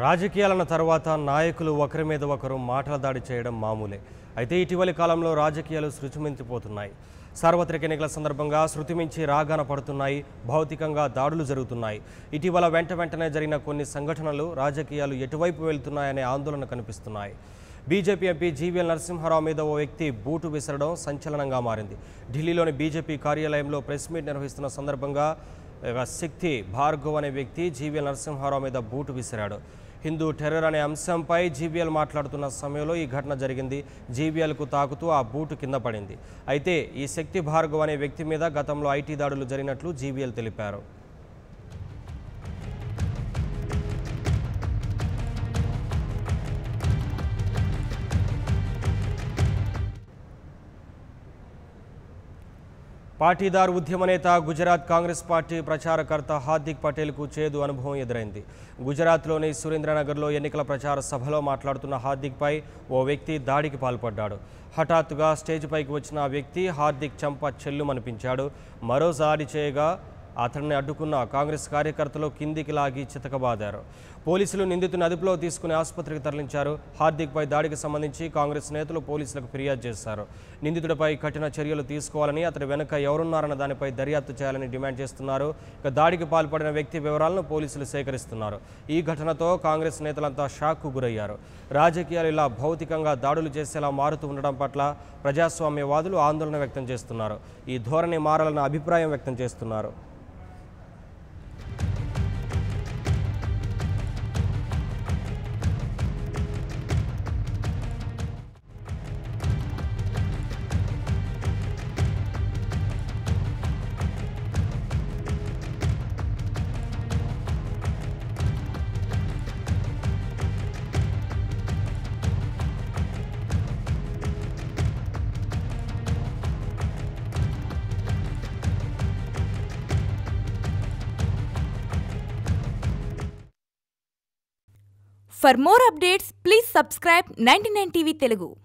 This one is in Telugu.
రాజకీయాల తర్వాత నాయకులు ఒకరి మీద ఒకరు మాటల దాడి చేయడం మామూలే. అయితే ఇటీవలి కాలంలో రాజకీయాలు శృతిమించిపోతున్నాయి. సార్వత్రిక ఎన్నికల సందర్భంగా శృతిమించి రాగాన పడుతున్నాయి. భౌతికంగా దాడులు జరుగుతున్నాయి. ఇటీవల వెంటనే జరిగిన కొన్ని సంఘటనలు రాజకీయాలు ఎటువైపు వెళ్తున్నాయనే ఆందోళన కనిపిస్తున్నాయి. బీజేపీ ఎంపీ జీవీఎల్ నరసింహారావు మీద ఓ వ్యక్తి బూటు విసరడం సంచలనంగా మారింది. ఢిల్లీలోని బీజేపీ కార్యాలయంలో ప్రెస్ మీట్ నిర్వహిస్తున్న సందర్భంగా శక్తి భార్గవ్ అనే వ్యక్తి జీవీఎల్ నరసింహారావు మీద బూటు విసిరాడు. హిందూ టెర్రర్ అనే అంశంపై జీవీఎల్ మాట్లాడుతున్న సమయంలో ఈ ఘటన జరిగింది. జీవీఎల్కు తాకుతూ ఆ బూటు కింద పడింది. అయితే ఈ శక్తి భార్గవ్ అనే వ్యక్తి మీద గతంలో ఐటీ దాడులు జరిగినట్లు జీవీఎల్ తెలిపారు. పాటీదార్ ఉద్యమ నేత గుజరాత్ కాంగ్రెస్ పార్టీ ప్రచారకర్త హార్దిక్ పటేల్కు చేదు అనుభవం ఎదురైంది. గుజరాత్లోని సురేంద్రనగర్లో ఎన్నికల ప్రచార సభలో మాట్లాడుతున్న హార్దిక్పై ఓ వ్యక్తి దాడికి పాల్పడ్డాడు. హఠాత్తుగా స్టేజ్ పైకి వచ్చిన ఆ వ్యక్తి హార్దిక్ చెంప చెల్లుమనిపించాడు. మరో దాడి చేయగా అతన్ని అడ్డుకున్న కాంగ్రెస్ కార్యకర్తలు కిందికి లాగి చితకబాదారు. పోలీసులు నిందితుని అదుపులో తీసుకుని ఆసుపత్రికి తరలించారు. హార్దిక్పై దాడికి సంబంధించి కాంగ్రెస్ నేతలు పోలీసులకు ఫిర్యాదు చేశారు. నిందితుడిపై కఠిన చర్యలు తీసుకోవాలని, అతని వెనుక ఎవరున్నారన్న దానిపై దర్యాప్తు చేయాలని డిమాండ్ చేస్తున్నారు. ఇక దాడికి పాల్పడిన వ్యక్తి వివరాలను పోలీసులు సేకరిస్తున్నారు. ఈ ఘటనతో కాంగ్రెస్ నేతలంతా షాక్కు గురయ్యారు. రాజకీయాలు ఇలా భౌతికంగా దాడులు చేసేలా మారుతూ ఉండడం పట్ల ప్రజాస్వామ్యవాదులు ఆందోళన వ్యక్తం చేస్తున్నారు. ఈ ధోరణి మారాలన్న అభిప్రాయం వ్యక్తం చేస్తున్నారు. For more updates, please subscribe 99 TV Telugu.